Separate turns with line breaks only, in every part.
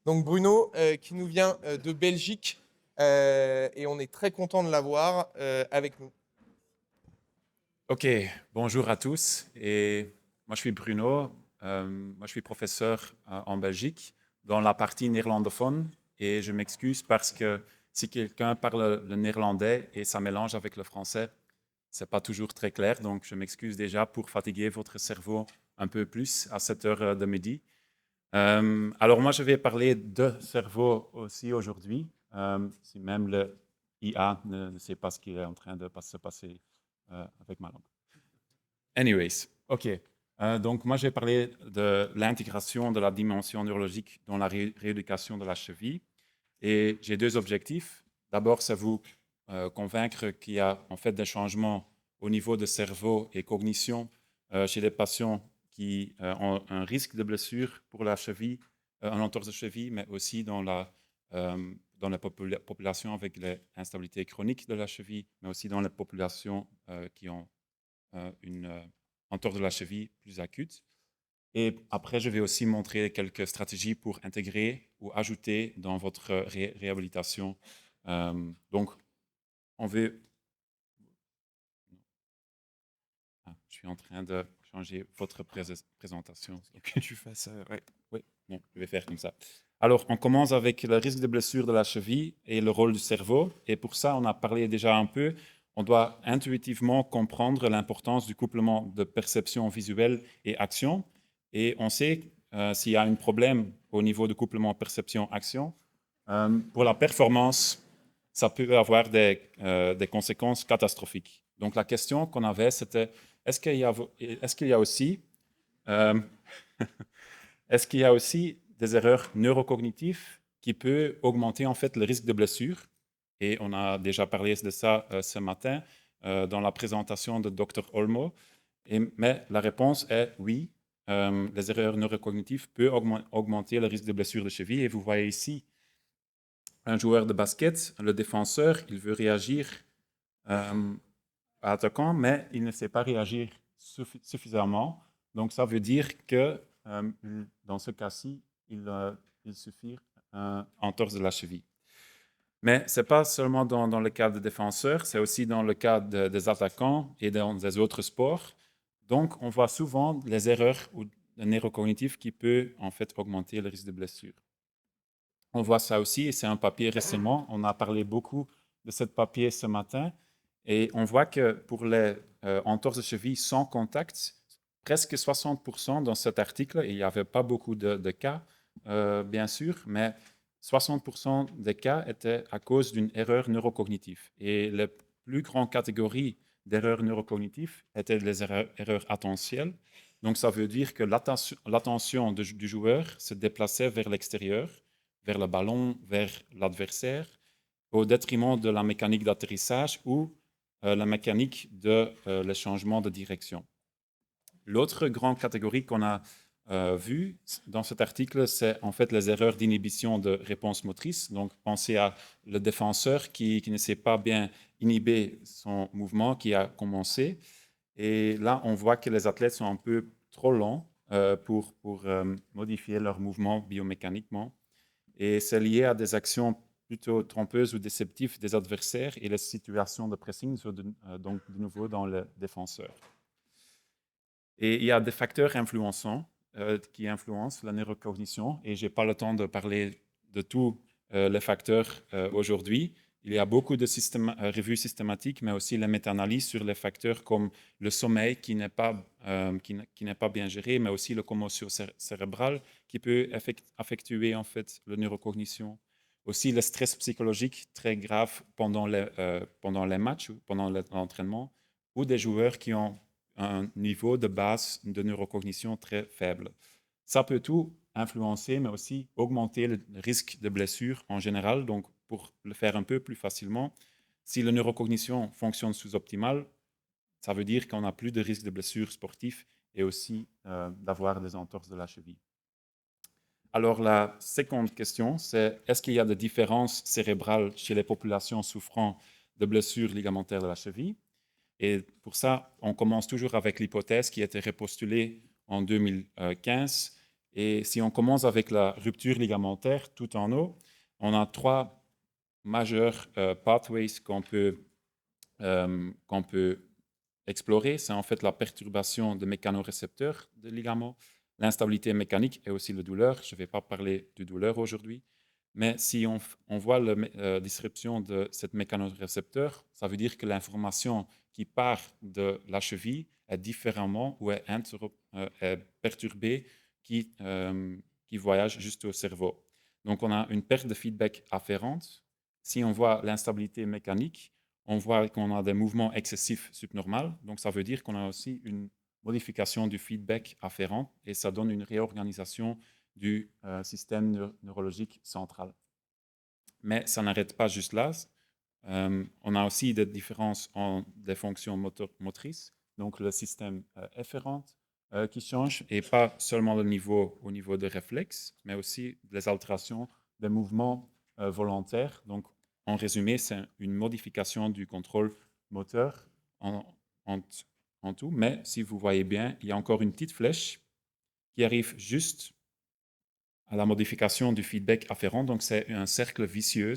Donc Bruno, qui nous vient de Belgique, et on est très content de l'avoir avec nous.
Ok, bonjour à tous. Et moi, je suis Bruno. Moi, je suis professeur en Belgique dans la partie néerlandophone. Et je m'excuse parce que si quelqu'un parle le néerlandais et ça mélange avec le français, c'est pas toujours très clair. Donc, je m'excuse déjà pour fatiguer votre cerveau un peu plus à cette heure de midi. Alors, moi, je vais parler de cerveau aussi aujourd'hui, si même le IA ne sait pas ce qui est en train de se passer avec ma langue. Anyways, OK. Donc, moi, j'ai parlé de l'intégration de la dimension neurologique dans la rééducation de la cheville. Et j'ai deux objectifs. D'abord, c'est vous convaincre qu'il y a en fait des changements au niveau de cerveau et cognition chez les patients qui ont un risque de blessure pour la cheville, en entorse de cheville, mais aussi dans la population avec l'instabilité chronique de la cheville, mais aussi dans les populations qui ont une entorse de la cheville plus acute. Et après, je vais aussi montrer quelques stratégies pour intégrer ou ajouter dans votre réhabilitation. Donc, on veut... Ah, je suis en train de changer votre présentation.
Que tu fasses, ouais.
Oui, bon, je vais faire comme ça. Alors, on commence avec le risque de blessure de la cheville et le rôle du cerveau. Et pour ça, on a parlé déjà un peu. On doit intuitivement comprendre l'importance du couplement de perception visuelle et action. Et on sait s'il y a un problème au niveau du couplement perception-action. Pour la performance, ça peut avoir des conséquences catastrophiques. Donc, la question qu'on avait, c'était est-ce qu'il y a aussi euh, est-ce qu'il y a aussi des erreurs neurocognitives qui peuvent augmenter en fait le risque de blessure? Et on a déjà parlé de ça ce matin dans la présentation de Dr. Olmo. Mais la réponse est oui, les erreurs neurocognitives peuvent augmenter le risque de blessure de cheville. Et vous voyez ici un joueur de basket, le défenseur, il veut réagir euh, à l'attaquant, mais il ne sait pas réagir suffisamment. Donc, ça veut dire que dans ce cas-ci, il suffit un entorse de la cheville. Mais ce n'est pas seulement dans le cas des défenseurs, c'est aussi dans le cas des attaquants et dans des autres sports. Donc, on voit souvent les erreurs ou neurocognitifs qui peuvent en fait augmenter le risque de blessure. On voit ça aussi, et c'est un papier récemment. On a parlé beaucoup de ce papier ce matin. Et on voit que pour les entorses de cheville sans contact, presque 60% dans cet article, et il n'y avait pas beaucoup de cas, bien sûr, mais 60% des cas étaient à cause d'une erreur neurocognitive. Et la plus grande catégorie d'erreurs neurocognitives étaient les erreurs attentielles. Donc, ça veut dire que l'attention du joueur se déplaçait vers l'extérieur, vers le ballon, vers l'adversaire, au détriment de la mécanique d'atterrissage ou la mécanique de le changement de direction. L'autre grande catégorie qu'on a vue dans cet article, c'est en fait les erreurs d'inhibition de réponse motrice. Donc, pensez à le défenseur qui ne sait pas bien inhiber son mouvement qui a commencé. Et là, on voit que les athlètes sont un peu trop lents pour modifier leur mouvement biomécaniquement. Et c'est lié à des actions plutôt trompeuses ou déceptives des adversaires et les situations de pressing, donc de nouveau dans le défenseur. Et il y a des facteurs influençants qui influencent la neurocognition, et je n'ai pas le temps de parler de tous les facteurs aujourd'hui. Il y a beaucoup de revues systématiques, mais aussi les méta-analyses sur les facteurs comme le sommeil qui n'est pas bien géré, mais aussi la commotion cérébrale qui peut affectuer en fait la neurocognition. Aussi le stress psychologique très grave pendant les matchs, pendant l'entraînement, ou des joueurs qui ont un niveau de base de neurocognition très faible. Ça peut tout influencer, mais aussi augmenter le risque de blessure en général. Donc, pour le faire un peu plus facilement, si la neurocognition fonctionne sous-optimal, ça veut dire qu'on n'a plus de risque de blessure sportive et aussi d'avoir des entorses de la cheville. Alors, la seconde question, c'est est-ce qu'il y a des différences cérébrales chez les populations souffrant de blessures ligamentaires de la cheville? Et pour ça, on commence toujours avec l'hypothèse qui a été repostulée en 2015 Et si on commence avec la rupture ligamentaire tout en haut, on a trois majeurs pathways qu'on peut explorer. C'est en fait la perturbation des mécanorécepteurs des ligaments, l'instabilité mécanique et aussi la douleur. Je ne vais pas parler de douleur aujourd'hui. Mais si on voit la disruption de cette mécanorécepteur, ça veut dire que l'information qui part de la cheville est différemment ou est perturbée qui voyage juste au cerveau. Donc on a une perte de feedback afférente. Si on voit l'instabilité mécanique, on voit qu'on a des mouvements excessifs subnormaux. Donc ça veut dire qu'on a aussi une modification du feedback afférent et ça donne une réorganisation du système neurologique central. Mais ça n'arrête pas juste là. On a aussi des différences en des fonctions motrices, donc le système efférent qui change, et pas seulement au niveau des réflexes, mais aussi des altérations des mouvements volontaires. Donc, en résumé, c'est une modification du contrôle moteur en, en, en tout. Mais si vous voyez bien, il y a encore une petite flèche qui arrive juste à la modification du feedback afférent. Donc, c'est un cercle vicieux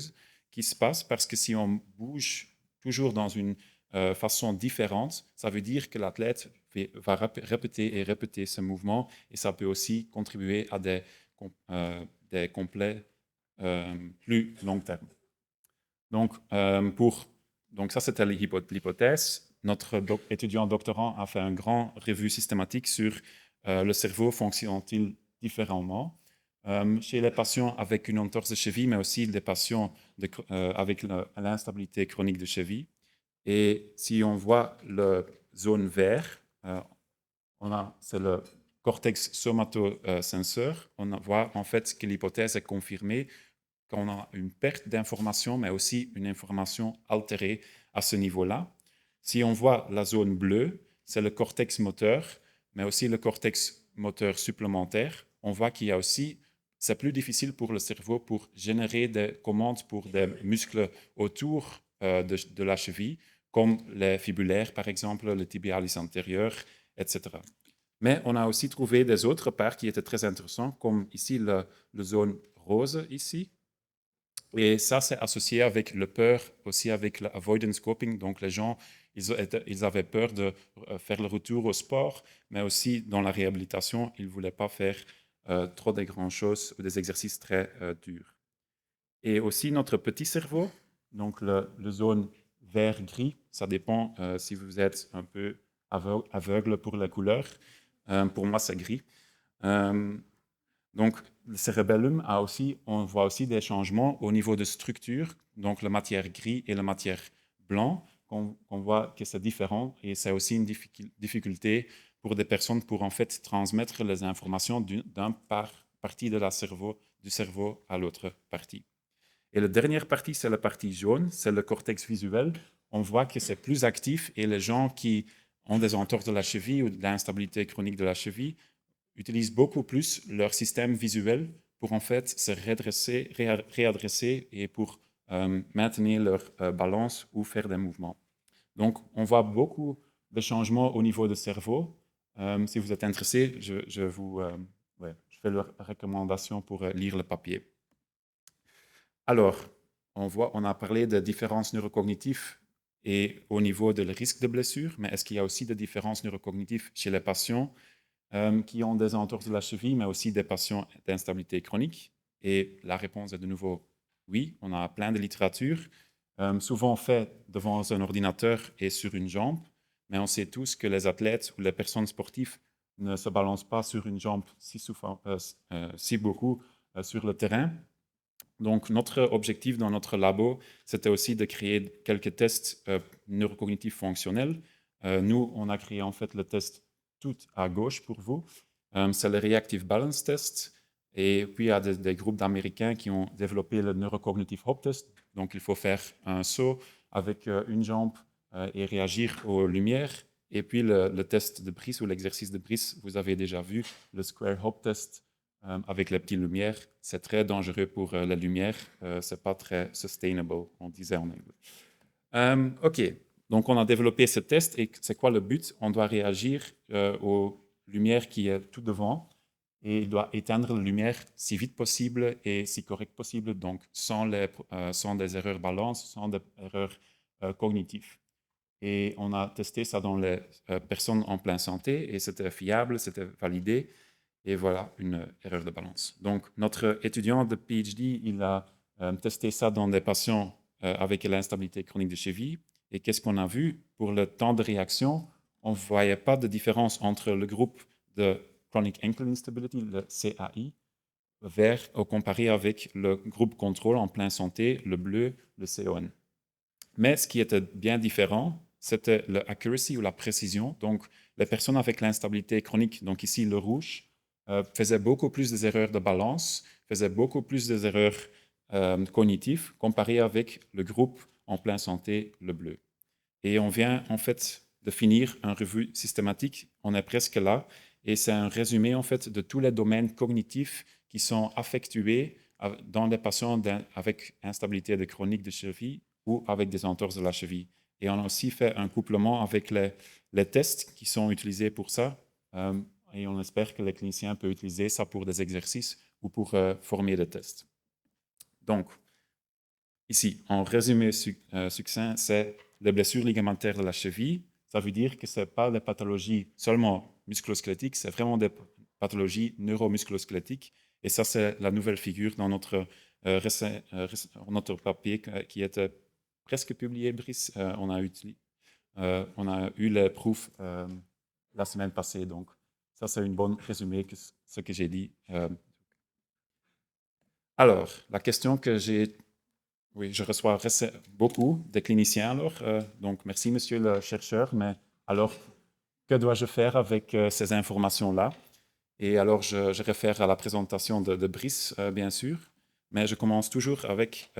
qui se passe parce que si on bouge toujours dans une façon différente, ça veut dire que l'athlète va répéter et répéter ce mouvement et ça peut aussi contribuer à des complets plus long terme. Donc, donc ça, c'était l'hypothèse. Notre étudiant doctorant a fait un grand revue systématique sur le cerveau fonctionne-t-il différemment chez les patients avec une entorse de cheville, mais aussi des patients avec l'instabilité chronique de cheville. Et si on voit la zone vert, c'est le cortex somatosenseur. On voit en fait que l'hypothèse est confirmée qu'on a une perte d'information, mais aussi une information altérée à ce niveau-là. Si on voit la zone bleue, c'est le cortex moteur, mais aussi le cortex moteur supplémentaire. On voit qu'il y a aussi, c'est plus difficile pour le cerveau pour générer des commandes pour des muscles autour de la cheville, comme les fibulaires, par exemple, le tibialis antérieur, etc. Mais on a aussi trouvé des autres parts qui étaient très intéressantes, comme ici la zone rose, ici. Et ça, c'est associé avec le peur, aussi avec l'avoidance coping. Donc, les gens, ils avaient peur de faire le retour au sport, mais aussi dans la réhabilitation, ils ne voulaient pas faire trop de grandes choses ou des exercices très durs. Et aussi notre petit cerveau, donc le zone vert-gris, ça dépend si vous êtes un peu aveugle pour la couleur. Pour moi, c'est gris. Donc, le cérébellum on voit aussi des changements au niveau de structure, donc la matière gris et la matière blanc, qu'on voit que c'est différent et c'est aussi une difficulté pour des personnes pour en fait transmettre les informations d'une partie de du cerveau à l'autre partie. Et la dernière partie, c'est la partie jaune, c'est le cortex visuel. On voit que c'est plus actif et les gens qui ont des entorses de la cheville ou de l'instabilité chronique de la cheville utilisent beaucoup plus leur système visuel pour en fait se réadresser et pour maintenir leur balance ou faire des mouvements. Donc, on voit beaucoup de changements au niveau du cerveau. Si vous êtes intéressé, je fais la recommandation pour lire le papier. Alors, on a parlé de différences neurocognitives et au niveau du risque de blessure, mais est-ce qu'il y a aussi des différences neurocognitives chez les patients qui ont des entorses de la cheville, mais aussi des patients d'instabilité chronique? Et la réponse est de nouveau oui. On a plein de littérature, souvent fait devant un ordinateur et sur une jambe, mais on sait tous que les athlètes ou les personnes sportives ne se balancent pas sur une jambe si beaucoup sur le terrain. Donc, notre objectif dans notre labo, c'était aussi de créer quelques tests neurocognitifs fonctionnels. Nous, on a créé en fait le test tout à gauche pour vous. C'est le Reactive Balance Test. Et puis, il y a des groupes d'Américains qui ont développé le Neurocognitive Hop Test. Donc, il faut faire un saut avec une jambe et réagir aux lumières. Et puis, le test de Brice ou l'exercice de Brice, vous avez déjà vu, le Square Hop Test avec les petites lumières. C'est très dangereux pour la lumière. Ce n'est pas très sustainable, on disait en anglais. OK, donc on a développé ce test et c'est quoi le but? On doit réagir aux lumières qui est tout devant et il doit éteindre la lumière si vite possible et si correct possible, donc sans des erreurs balance, sans des erreurs cognitives. Et on a testé ça dans les personnes en pleine santé et c'était fiable, c'était validé. Et voilà, une erreur de balance. Donc, notre étudiant de PhD, il a testé ça dans des patients avec l'instabilité chronique de cheville. Et qu'est-ce qu'on a vu? Pour le temps de réaction, on ne voyait pas de différence entre le groupe de Chronic Ankle Instability, le CAI, comparé avec le groupe contrôle en pleine santé, le bleu, le CON. Mais ce qui était bien différent, c'était l'accuracy ou la précision. Donc, les personnes avec l'instabilité chronique, donc ici le rouge, faisaient beaucoup plus des erreurs de balance, faisaient beaucoup plus des erreurs cognitives comparé avec le groupe en pleine santé, le bleu. Et on vient en fait de finir une revue systématique, on est presque là, et c'est un résumé en fait de tous les domaines cognitifs qui sont affectués dans les patients avec instabilité de chronique de cheville ou avec des entorses de la cheville. Et on a aussi fait un couplement avec les tests qui sont utilisés pour ça, et on espère que les cliniciens peuvent utiliser ça pour des exercices ou pour former des tests. Donc, ici, en résumé succinct, c'est les blessures ligamentaires de la cheville. Ça veut dire que ce n'est pas des pathologies seulement musculosquelettiques, c'est vraiment des pathologies neuromusculosquelettiques. Et ça, c'est la nouvelle figure dans notre papier qui était presque publié, Brice. On a eu les proof la semaine passée. Donc, ça, c'est une bonne résumé de ce que j'ai dit. Alors, la question que j'ai. Oui, je reçois beaucoup de cliniciens alors. Donc, merci, monsieur le chercheur. Mais alors, que dois-je faire avec ces informations-là? Et alors, je réfère à la présentation de Brice, bien sûr. Mais je commence toujours avec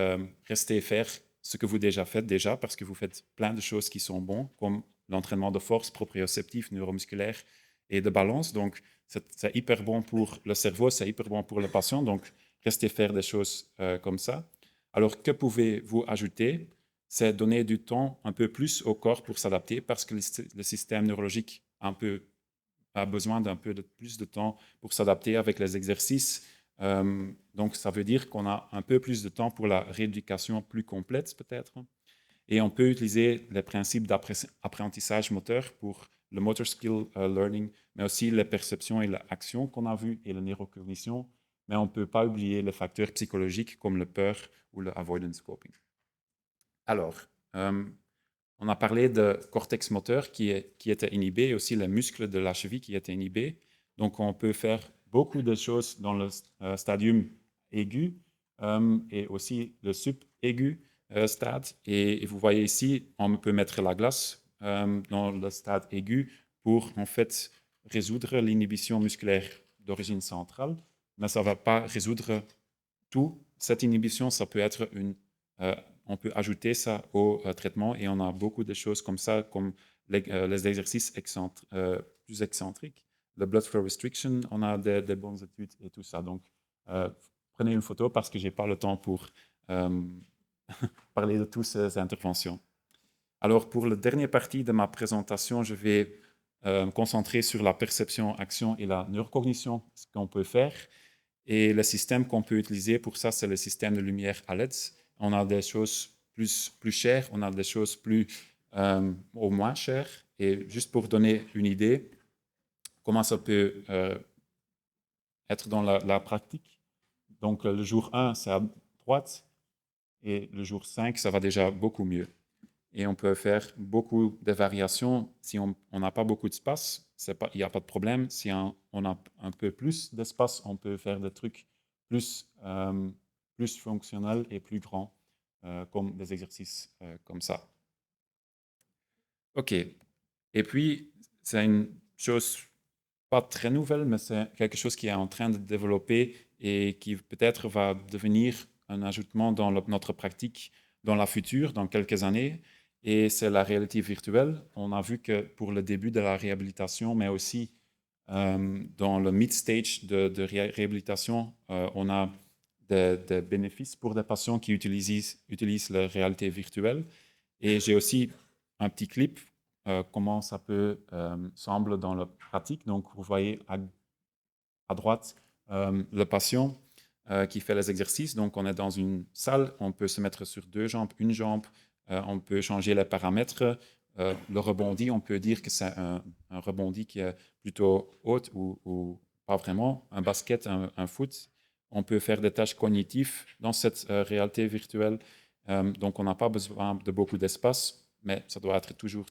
rester faire ce que vous déjà faites déjà, parce que vous faites plein de choses qui sont bonnes, comme l'entraînement de force proprioceptif, neuromusculaire et de balance. Donc, c'est hyper bon pour le cerveau, c'est hyper bon pour le patient. Donc, restez faire des choses comme ça. Alors, que pouvez-vous ajouter? C'est donner du temps un peu plus au corps pour s'adapter parce que le système neurologique a besoin d'un peu plus de temps pour s'adapter avec les exercices. Donc, ça veut dire qu'on a un peu plus de temps pour la rééducation plus complète, peut-être. Et on peut utiliser les principes d'apprentissage moteur pour le motor skill learning, mais aussi les perceptions et l'action qu'on a vues et la neurocognition. Mais on ne peut pas oublier les facteurs psychologiques comme le peur ou le avoidance coping. Alors, on a parlé de cortex moteur qui était inhibé et aussi les muscles de la cheville qui étaient inhibés. Donc, on peut faire beaucoup de choses dans le stadium aigu et aussi le sub-aigu stade. Et vous voyez ici, on peut mettre la glace dans le stade aigu pour en fait résoudre l'inhibition musculaire d'origine centrale, mais ça ne va pas résoudre tout. Cette inhibition, ça peut être on peut ajouter ça au traitement et on a beaucoup de choses comme ça, comme les exercices plus excentriques. Le blood flow restriction, on a des bonnes études et tout ça. Donc, prenez une photo parce que je n'ai pas le temps pour parler de toutes ces interventions. Alors, pour la dernière partie de ma présentation, je vais me concentrer sur la perception, action et la neurocognition, ce qu'on peut faire. Et le système qu'on peut utiliser pour ça, c'est le système de lumière ALEDs. On a des choses plus chères, on a des choses au moins chères. Et juste pour donner une idée, comment ça peut être dans la pratique. Donc, le jour 1, c'est à droite, et le jour 5, ça va déjà beaucoup mieux. Et on peut faire beaucoup de variations. Si on n'a pas beaucoup d'espace, il n'y a pas de problème. Si on a un peu plus d'espace, on peut faire des trucs plus fonctionnels et plus grands, comme des exercices comme ça. OK. Et puis, c'est une chose pas très nouvelle, mais c'est quelque chose qui est en train de développer et qui peut-être va devenir un ajoutement dans notre pratique dans la future, dans quelques années. Et c'est la réalité virtuelle. On a vu que pour le début de la réhabilitation, mais aussi dans le mid-stage de réhabilitation, on a des bénéfices pour des patients qui utilisent la réalité virtuelle. Et j'ai aussi un petit clip comment ça peut sembler dans la pratique. Donc, vous voyez à droite le patient qui fait les exercices. Donc, on est dans une salle, on peut se mettre sur 2 jambes, une jambe, on peut changer les paramètres. Le rebondi, on peut dire que c'est un rebondi qui est plutôt haute ou pas vraiment. Un basket, un foot, on peut faire des tâches cognitives dans cette réalité virtuelle. Donc, on n'a pas besoin de beaucoup d'espace, mais ça doit être toujours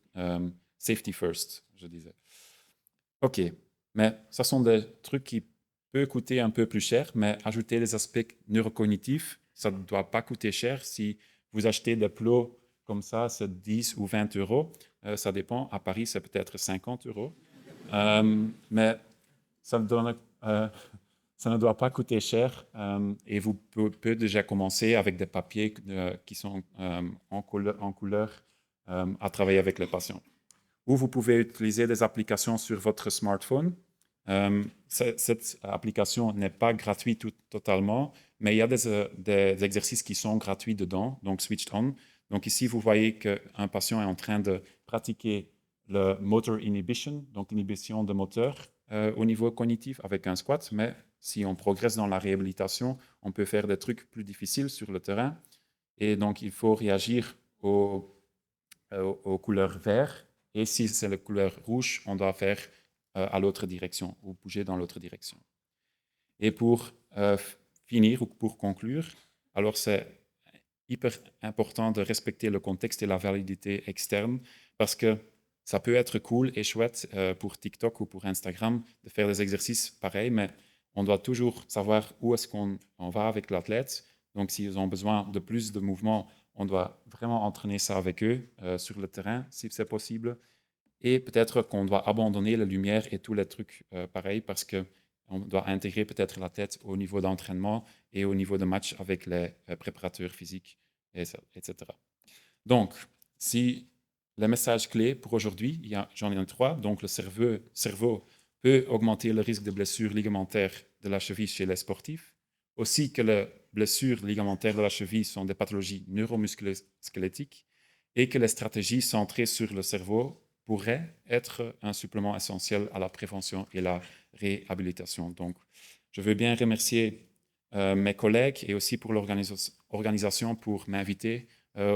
safety first, je disais. OK, mais ça sont des trucs qui peuvent coûter un peu plus cher, mais ajouter les aspects neurocognitifs, ça ne doit pas coûter cher. Si vous achetez des plots comme ça, c'est 10 ou 20 euros. Ça dépend. À Paris, c'est peut-être 50 euros. Mais ça ne doit pas coûter cher et vous pouvez déjà commencer avec des papiers qui sont en couleur à travailler avec les patients. Ou vous pouvez utiliser des applications sur votre smartphone. Cette application n'est pas gratuite totalement, mais il y a des exercices qui sont gratuits dedans, donc switched on. Donc ici, vous voyez qu'un patient est en train de pratiquer le motor inhibition, donc l'inhibition de moteur au niveau cognitif avec un squat, mais si on progresse dans la réhabilitation, on peut faire des trucs plus difficiles sur le terrain. Et donc, il faut réagir aux couleurs vert. Et si c'est la couleur rouge, on doit faire à l'autre direction ou bouger dans l'autre direction. Et pour finir ou pour conclure, alors c'est hyper important de respecter le contexte et la validité externe parce que ça peut être cool et chouette pour TikTok ou pour Instagram de faire des exercices pareils, mais on doit toujours savoir où est-ce qu'on va avec l'athlète. Donc, s'ils ont besoin de plus de mouvements, on doit vraiment entraîner ça avec eux sur le terrain, si c'est possible. Et peut-être qu'on doit abandonner la lumière et tous les trucs pareils parce qu'on doit intégrer peut-être la tête au niveau d'entraînement et au niveau de match avec les préparateurs physiques, etc. Donc, si les messages clés pour aujourd'hui, j'en ai 3. Donc, le cerveau peut augmenter le risque de blessures ligamentaires de la cheville chez les sportifs. Aussi que les blessures ligamentaires de la cheville sont des pathologies neuromusculo-squelettiques et que les stratégies centrées sur le cerveau pourraient être un supplément essentiel à la prévention et la réhabilitation. Donc, je veux bien remercier mes collègues et aussi pour l'organisation pour m'inviter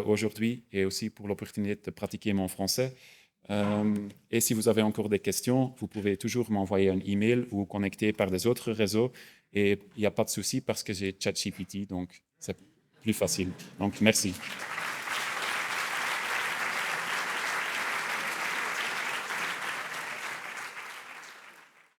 aujourd'hui et aussi pour l'opportunité de pratiquer mon français. Et si vous avez encore des questions, vous pouvez toujours m'envoyer un email ou connecter par des autres réseaux. Et il n'y a pas de souci parce que j'ai ChatGPT, donc c'est plus facile. Donc, merci.